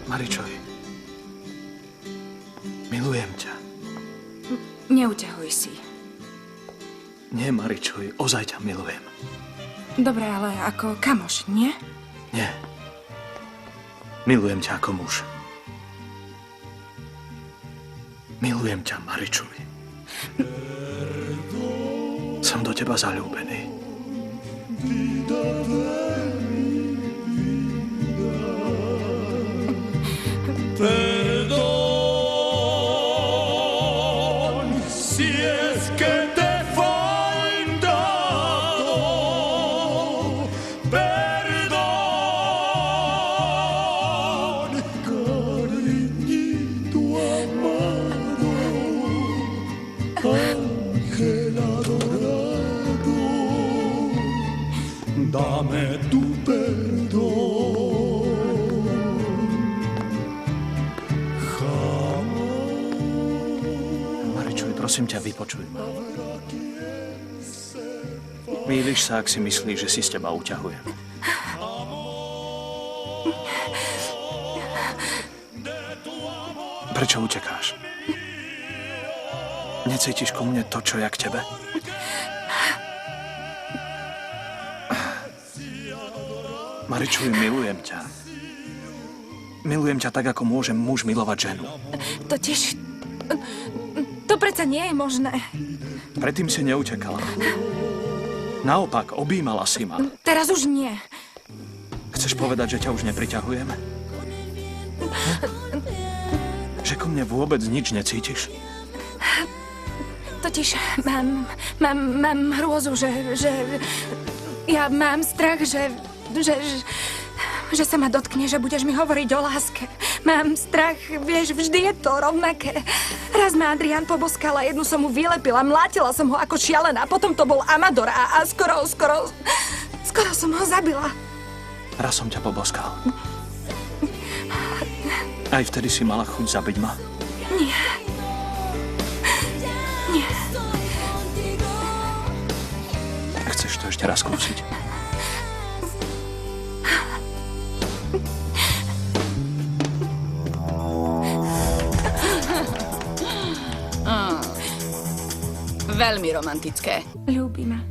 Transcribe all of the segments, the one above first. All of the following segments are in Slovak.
Maričoj, milujem ťa. Neuťahuj si. Nie, Maričoj, ozaj ťa milujem. Dobre, ale ako kamoš, nie? Nie. Milujem ťa ako muž. Milujem ťa, Maričoj. Som do teba zaľúbený. Perdón, si es que te he faltado. Perdón, cariñito amado, ángel adorado, dame tu perdón. Prosím ťa, vypočuj ma. Mýliš sa, ak si myslíš, že si z teba uťahujem. Prečo utekáš? Necítiš ku mne to, čo ja k tebe? Maričuj, milujem ťa. Milujem ťa tak, ako môže muž milovať ženu. Totiž... To predsa nie je možné. Predtým si neutekala. Naopak, objímala si ma. Teraz už nie. Chceš povedať, že ťa už nepriťahujem? Že ku mne vôbec nič necítiš? Totiž mám hrôzu, že... Ja mám strach, že sa ma dotkne, že budeš mi hovoriť o láske. Mám strach, vieš, vždy je to rovnaké. Raz ma Adrián poboskal a jednu som mu vylepila, mlátila som ho ako šialená, potom to bol Amador a skoro som ho zabila. Raz som ťa poboskal. Aj vtedy si mala chuť zabiť ma? Nie. Nie. Chceš to ešte raz skúsiť? Veľmi romantické. Ľúbi ma.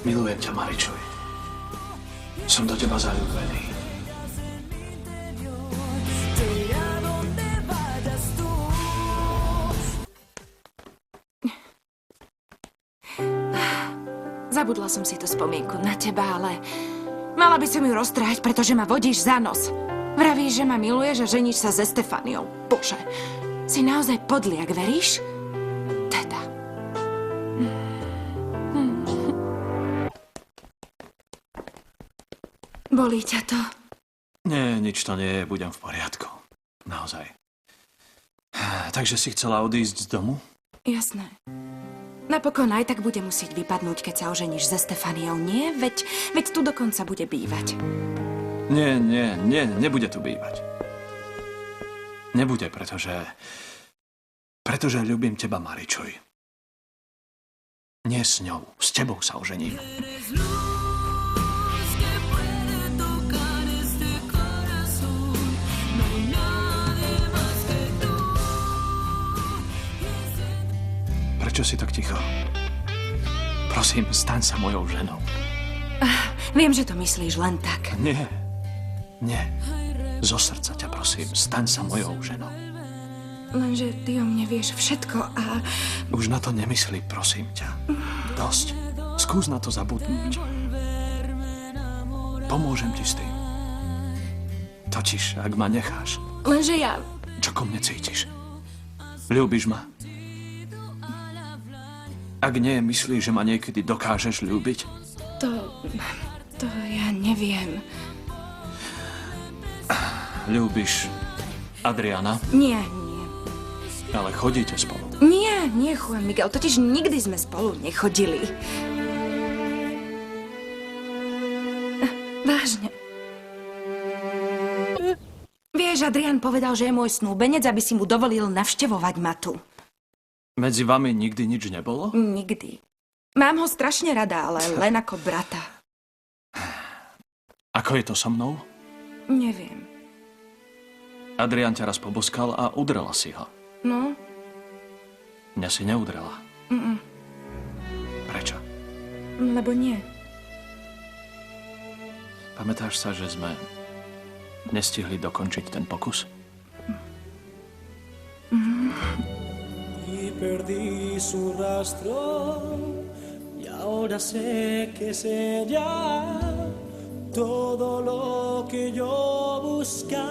Milujem ťa, Maričoj. Som do teba zaľúbený. Zabudla som si tú spomienku na teba, ale mala by som ju roztrhať, pretože ma vodíš za nos. Vravíš, že ma miluješ a ženíš sa so Stefaniou. Bože, si naozaj podliak, veríš? Teda. Bolí ťa to? Nie, nič to nie je, budem v poriadku. Naozaj. Takže si chcela odísť z domu? Jasné. Napokon aj tak bude musieť vypadnúť, keď sa oženíš so Stefaniou, nie? Veď tu dokonca bude bývať. Nie, nebude tu bývať. Nebude, pretože ľúbim teba, Maričoj. Nie s ňou, s tebou sa ožením. Prečo si tak ticho? Prosím, staň sa mojou ženou. Viem, že to myslíš len tak. Nie. Zo srdca ťa prosím, staň sa mojou ženou. Lenže ty o mne vieš všetko a... Už na to nemyslí, prosím ťa. Dosť. Skús na to zabudnúť. Pomôžem ti s tým. Totiž, ak ma necháš... Lenže ja... Čo ko mne cítiš? Ľúbiš ma? Ak nie, myslíš, že ma niekedy dokážeš ľúbiť? To ja neviem. Ľúbiš Adriana? Nie. Ale chodíte spolu. Nie, Juan Miguel, totiž nikdy sme spolu nechodili. Vážne. Vieš, Adrián povedal, že je môj snúbenec, aby si mu dovolil navštevovať ma tu. Medzi vami nikdy nič nebolo? Nikdy. Mám ho strašne rada, ale len ako brata. Ako je to so mnou? Neviem. Adrián ťa raz poboskal a udrela si ho. No, Mňa si neudrela. Prečo? lebo nie. Pamätáš sa, že sme nestihli dokončiť ten pokus? Y perdí su rastro y ahora sé que es ella todo lo que yo buscaba.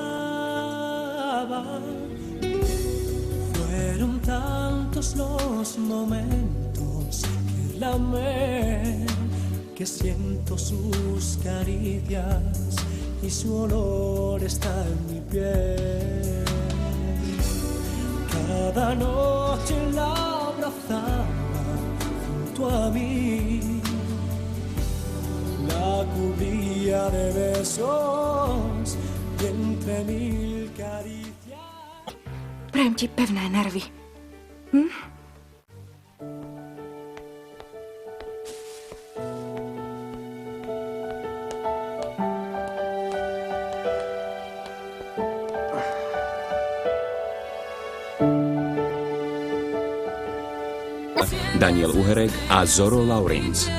Fueron tantos los momentos que la amé, que siento sus caricias y su olor está en mi piel. Cada noche la abrazaba junto a mí, la cubría de besos y entre mil caricias. Prajem ti pevné nervy. Daniel Uherek a Zoro Laurins.